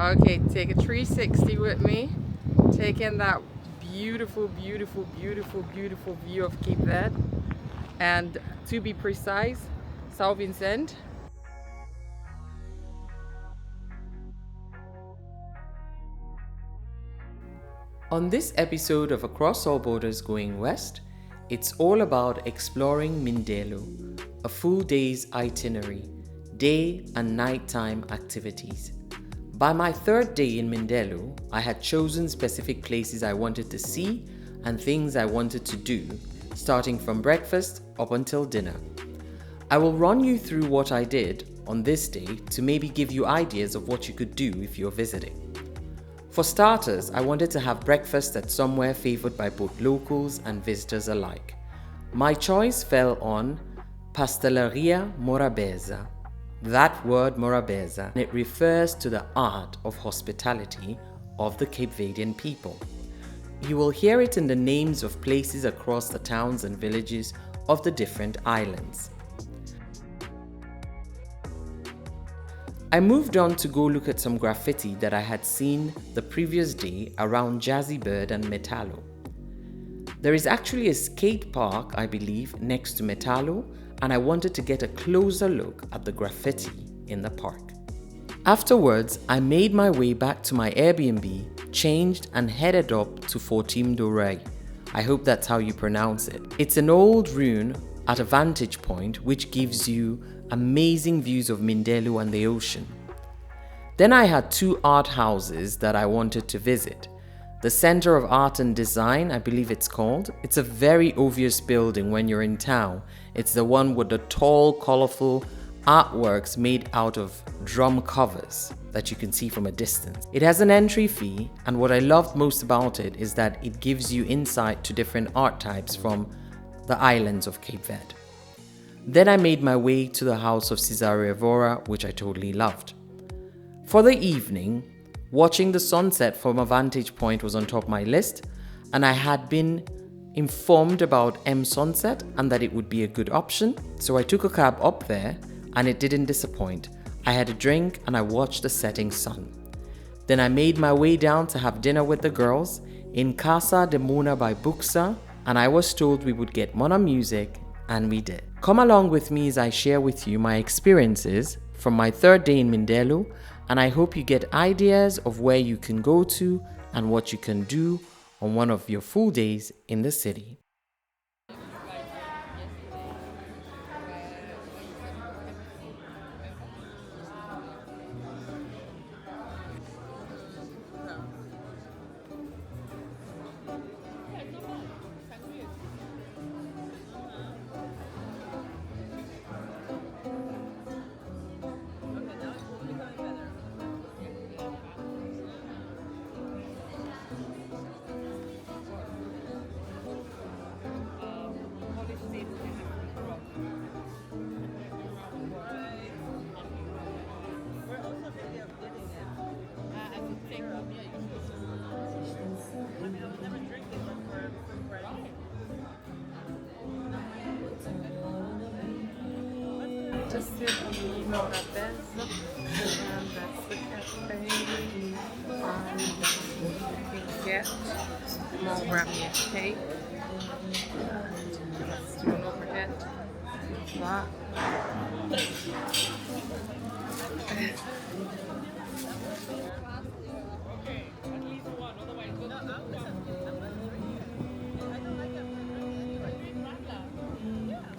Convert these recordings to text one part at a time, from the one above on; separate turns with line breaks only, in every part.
Okay, take a 360 with me. Take in that beautiful, beautiful, beautiful, beautiful view of Cape Verde. And to be precise, São Vicente. On this episode of Across All Borders Going West, it's all about exploring Mindelo, a full day's itinerary, day and nighttime activities. By my third day in Mindelo, I had chosen specific places I wanted to see and things I wanted to do, starting from breakfast up until dinner. I will run you through what I did on this day to maybe give you ideas of what you could do if you're visiting. For starters, I wanted to have breakfast at somewhere favored by both locals and visitors alike. My choice fell on Pastelaria Morabeza. That word Morabeza, it refers to the art of hospitality of the Cape Verdean people. You will hear it in the names of places across the towns and villages of the different islands. I moved on to go look at some graffiti that I had seen the previous day around Jazzy, Vird and Metallo. There is actually a skate park, I believe, next to Metallo, and I wanted to get a closer look at the graffiti in the park. Afterwards, I made my way back to my Airbnb, changed and headed up to Fortim D'El Rei. I hope that's how you pronounce it. It's an old ruin at a vantage point which gives you amazing views of Mindelo and the ocean. Then I had two art houses that I wanted to visit. The Centre of Art and Design, I believe it's called. It's a very obvious building when you're in town. It's the one with the tall, colorful artworks made out of drum covers that you can see from a distance. It has an entry fee, and what I loved most about it is that it gives you insight to different art types from the islands of Cape Verde. Then I made my way to the house of Cesaria Evora, which I totally loved. For the evening, watching the sunset from a vantage point was on top of my list, and I had been informed about M Sunset and that it would be a good option, so I took a cab up there and it didn't disappoint. I had a drink and I watched the setting sun. Then I made my way down to have dinner with the girls in Casa de Morna by Buxa, and I was told we would get Morna music, and we did. Come along with me as I share with you my experiences from my third day in Mindelo, and I hope you get ideas of where you can go to and what you can do on one of your full days in the city. Just sit in Morabeza, and that's the cafe. You can get more ramen cake. Let's do an overhead. That.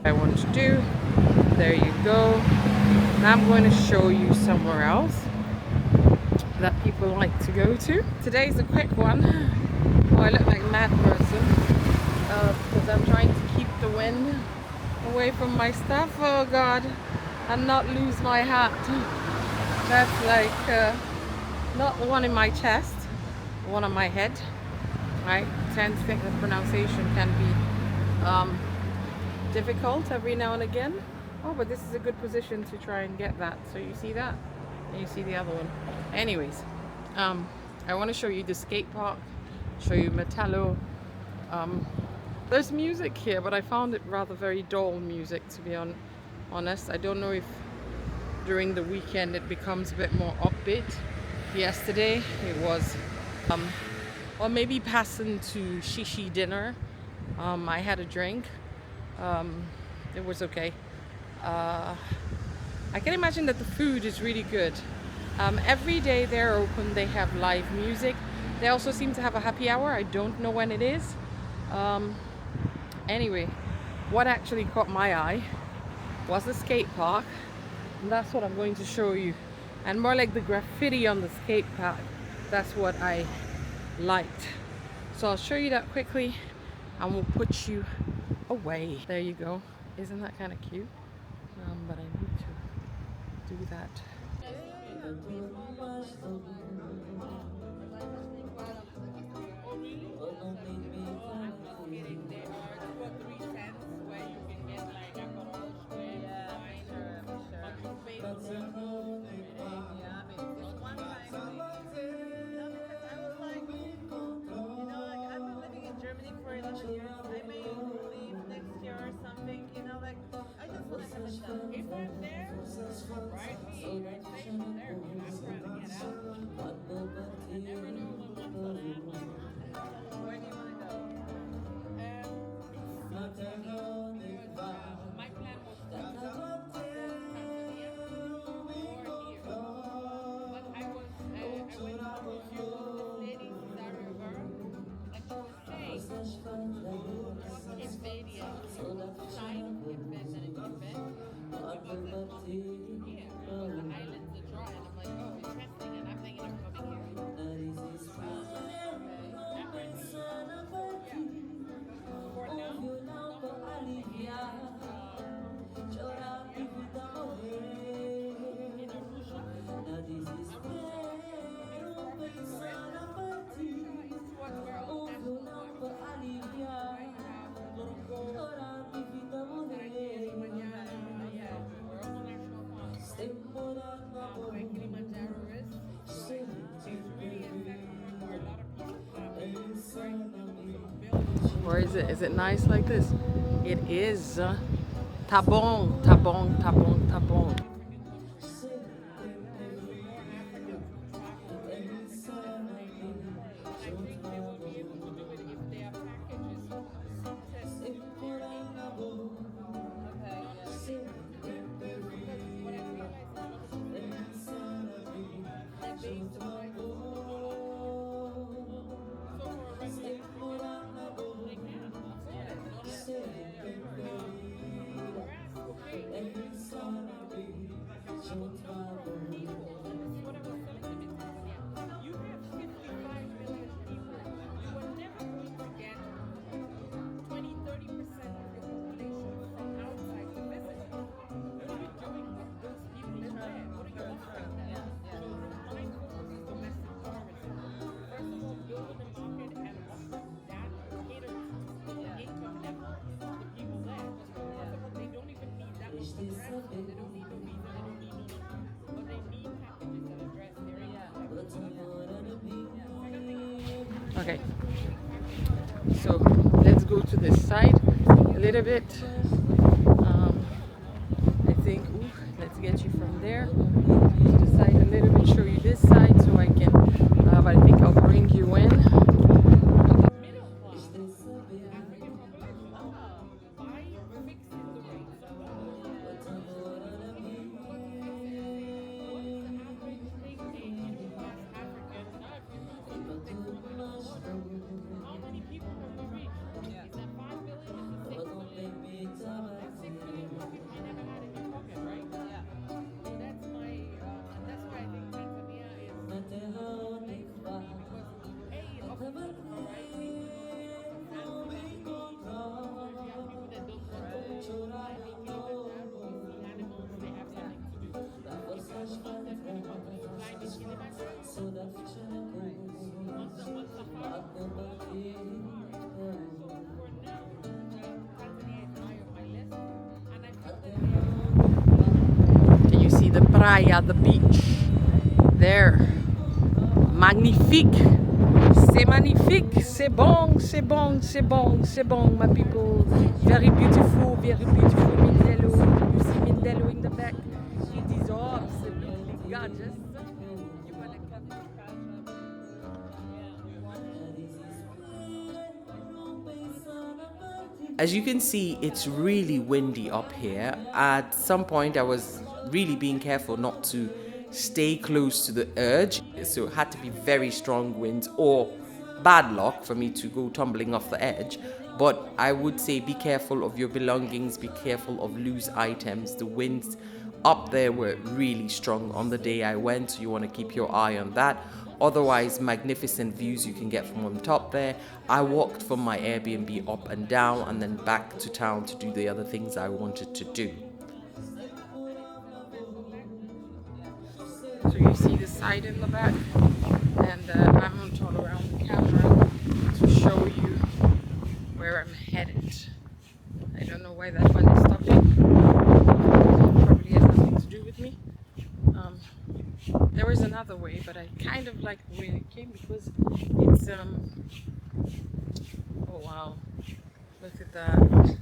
I want to do. There you go. Now I'm going to show you somewhere else that people like to go to. Today's a quick one. Oh, I look like a mad person because I'm trying to keep the wind away from my stuff. Oh God, and not lose my hat. That's like not the one in my chest, the one on my head. I tend to think the pronunciation can be difficult every now and again. Oh, but this is a good position to try and get that. So you see that? And you see the other one. Anyways, I want to show you the skate park, show you Metallo. There's music here, but I found it rather very dull music, to be honest. I don't know if during the weekend it becomes a bit more upbeat.
yesterday. It was, or maybe passing to shishi dinner. I had a drink. It was okay. I can imagine that the food is really good. Every day they're open, they have live music. They also seem to have a happy hour. I don't know when it is. Anyway, what actually caught my eye was the skate park. And that's what I'm going to show you. And more like the graffiti on the skate park. That's what I liked. So I'll show you that quickly and we'll put you away. There you go. Isn't that kind of cute? But I need to do that. Or is it? Is it nice like this? It is. Tá bom, tá bom, tá bom, tá bom. Okay, so let's go to this side a little bit. I think, let's get you from there to the side a little bit, show you this side so I can, but I think I'll bring you in. Can you see the playa, the beach there? Magnifique! C'est magnifique! C'est bon, c'est bon, c'est bon, c'est bon, my people. Very beautiful, Mindelo. You see Mindelo in the back. It is absolutely gorgeous. You wanna come?
As you can see, it's really windy up here. At some point, I was really being careful not to stay close to the edge, so it had to be very strong winds or bad luck for me to go tumbling off the edge. But I would say be careful of your belongings, be careful of loose items. The winds up there were really strong on the day I went, so you want to keep your eye on that. Otherwise, magnificent views you can get from on top there. I walked from my Airbnb up and down and then back to town to do the other things I wanted to do.
So you see the side in the back, and I'm going to turn around the camera to show you where I'm headed. I don't know why that one is stopping. Probably has nothing to do with me. There is another way, but I kind of like the way it came because it's oh wow, look at that.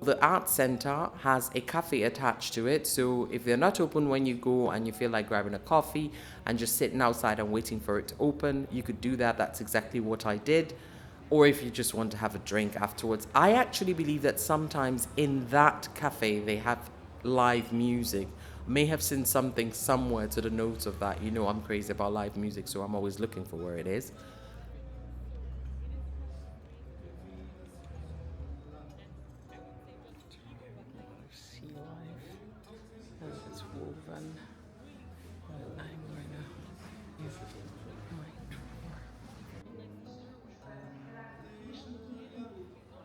The art center has a cafe attached to it, so if they're not open when you go and you feel like grabbing a coffee and just sitting outside and waiting for it to open, you could do that. That's exactly what I did. Or if you just want to have a drink afterwards. I actually believe that sometimes in that cafe they have live music. May have seen something somewhere to the notes of that. You know, I'm crazy about live music, so I'm always looking for where it is.
Sea life as it's woven. And I'm going to use my drawer.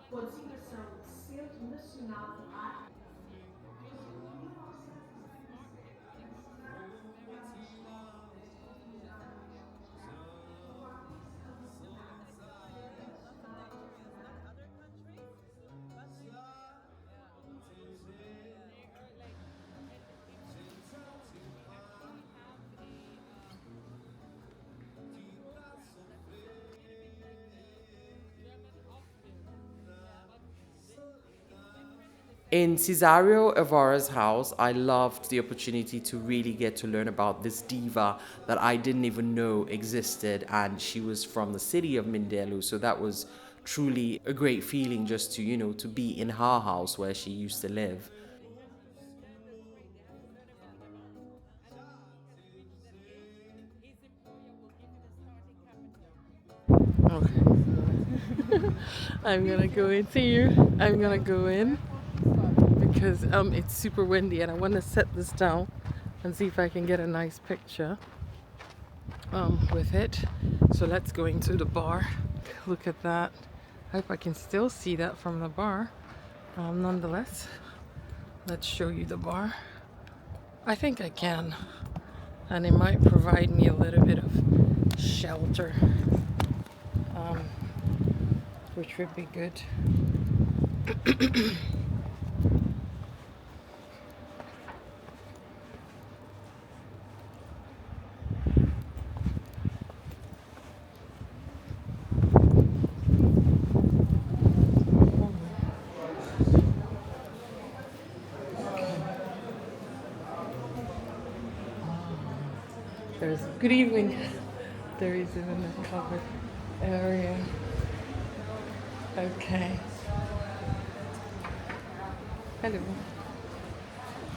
Continuação Centro Nacional de Arte.
In Cesario, Evora's house, I loved the opportunity to really get to learn about this diva that I didn't even know existed, and she was from the city of Mindelo, so that was truly a great feeling just to, you know, to be in her house where she used to live.
Okay. I'm gonna go in. See you. I'm gonna go in because it's super windy and I want to set this down and see if I can get a nice picture with it. So let's go into the bar. Look at that. I hope I can still see that from the bar. Nonetheless, let's show you the bar. I think I can, and it might provide me a little bit of shelter, which would be good. There's good evening. There is even a covered area. Okay. Hello.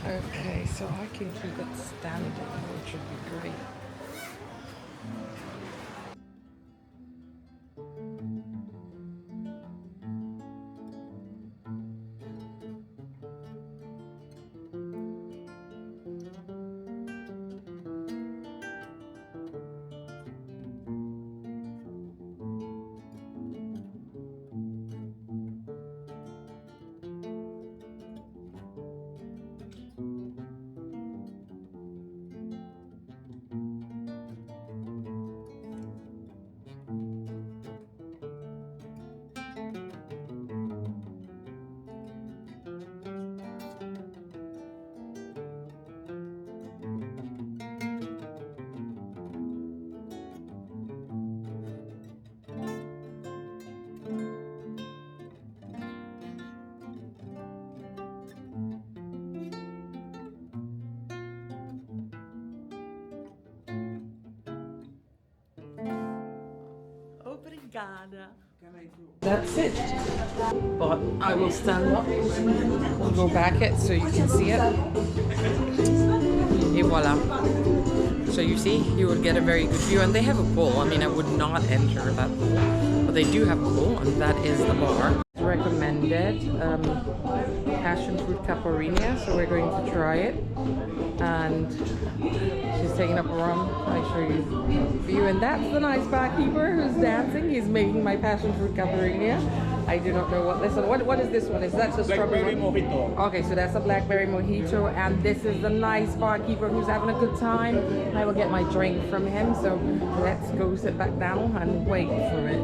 Okay, so I can keep it standing, which would be great. That's it. But I will stand up and go back it so you can see it. Et voila. So you see, you would get a very good view. And they have a pool. I mean, I would not enter that pool. But they do have a pool, and that is the bar. Recommended passion fruit caparina, so we're going to try it. And she's taking up a rum. I show you for you, and that's the nice barkeeper who's dancing. He's making my passion fruit caparina. I do not know what this one. What is this one? Is that a strawberry
mojito?
Okay, so that's a blackberry mojito, and this is the nice barkeeper who's having a good time. I will get my drink from him. So let's go sit back down and wait for it.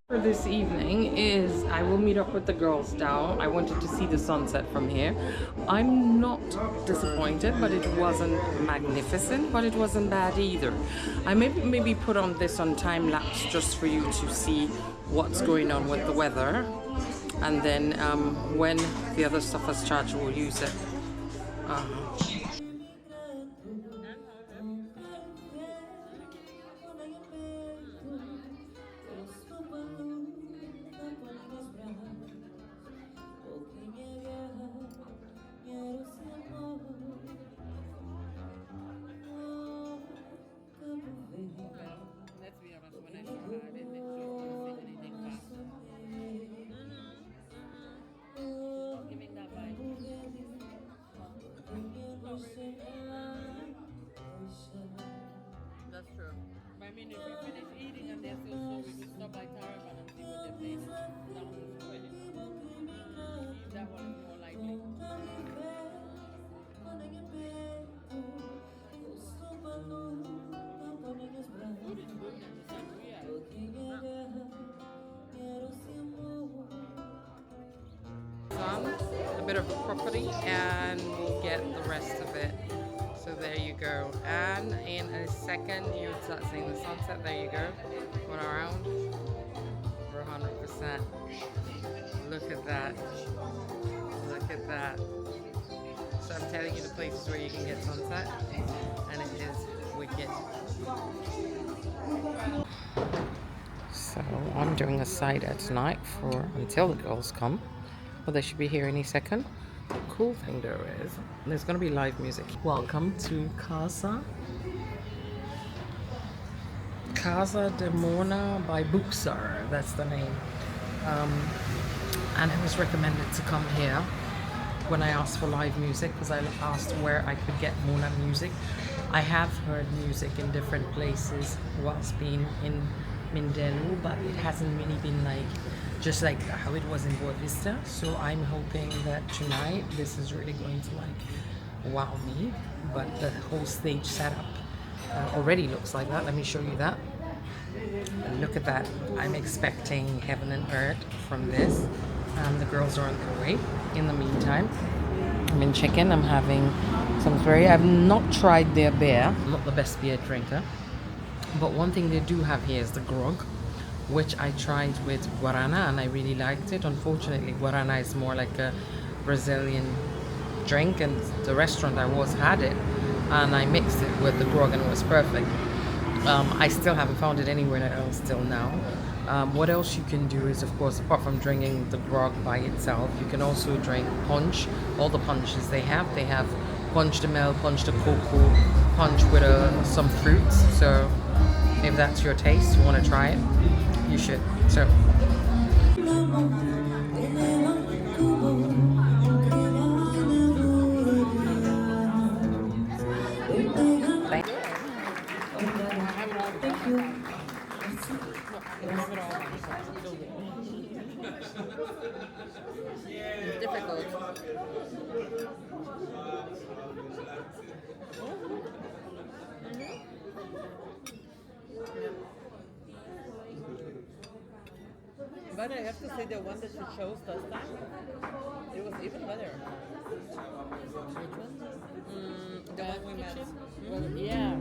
For this evening is I will meet up with the girls down. I wanted to see the sunset from here. I'm not disappointed, but it wasn't magnificent, but it wasn't bad either. I maybe put on this on time lapse just for you to see what's going on with the weather, and then when the other stuff has charged, we'll use it. Let's be honest, when I saw her, I didn't think she was going to say anything fast. Giving that vibe. That's true. But I mean, if we finish eating and they're still slow, we could stop by Taraban and see what they're playing. Down the square. That one is more likely. A bit of a property, and we'll get the rest of it. So there you go. And in a second, you would start seeing the sunset. There you go. Going around for 100%. Look at that. Look at that. So I'm telling you the places where you can get sunset, and it is wicked. So I'm doing a side at tonight for until the girls come. Well, they should be here any second. The cool thing though is there's going to be live music. Welcome to Casa. Casa de Morna by Buxa, that's the name. And I was recommended to come here when I asked for live music, because I asked where I could get Morna music. I have heard music in different places whilst being in Mindelo, but it hasn't really been like just like how it was in Boa Vista. So I'm hoping that tonight this is really going to like wow me. But the whole stage setup already looks like that. Let me show you that. And look at that. I'm expecting heaven and earth from this. And the girls are on their way. In the meantime, I'm in chicken. I'm having some very. I've not tried their beer. I'm not the best beer drinker. But one thing they do have here is the grog, which I tried with guarana and I really liked it. Unfortunately, guarana is more like a Brazilian drink, and the restaurant I was had it and I mixed it with the grog and it was perfect. I still haven't found it anywhere else till now. What else you can do is, of course, apart from drinking the grog by itself, you can also drink punch. All the punches they have punch de mel, punch de coco, punch with some fruits. So if that's your taste, you want to try it, you should. So it's difficult. But I have to say the one that you chose last time, it was even better. Which one? The one we met. Well, yeah,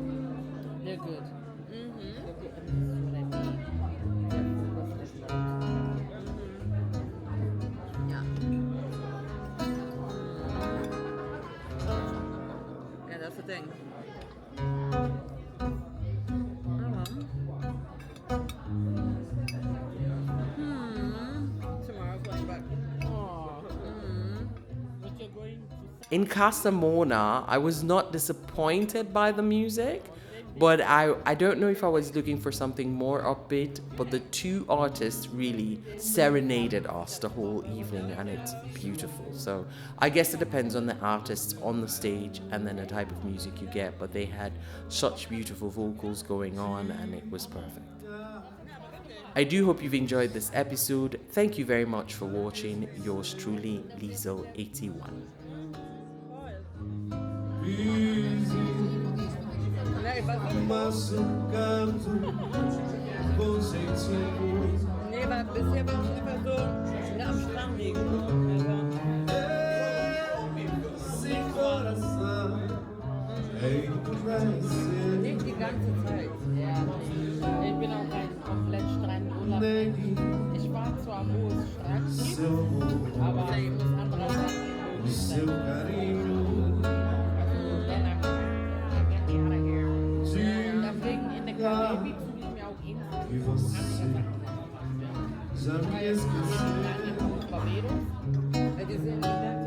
they're good. Yeah, that's the thing.
In Casa Morna, I was not disappointed by the music, but I don't know if I was looking for something more upbeat, but the two artists really serenaded us the whole evening and it's beautiful. So I guess it depends on the artists on the stage and then the type of music you get, but they had such beautiful vocals going on and it was perfect. I do hope you've enjoyed this episode. Thank you very much for watching. Yours truly, Liesel81.
Nee, aber bisher war ich einfach so am Strand liegen. Nicht die ganze Zeit. Ja. Ich bin auch kein komplett strandunabhängig. Ich war zwar am hohen Strand, aber ich muss andere Sachen deswegen in der Karibik suche ich mir auch immer andere Sachen. Weil in Barbados, die sind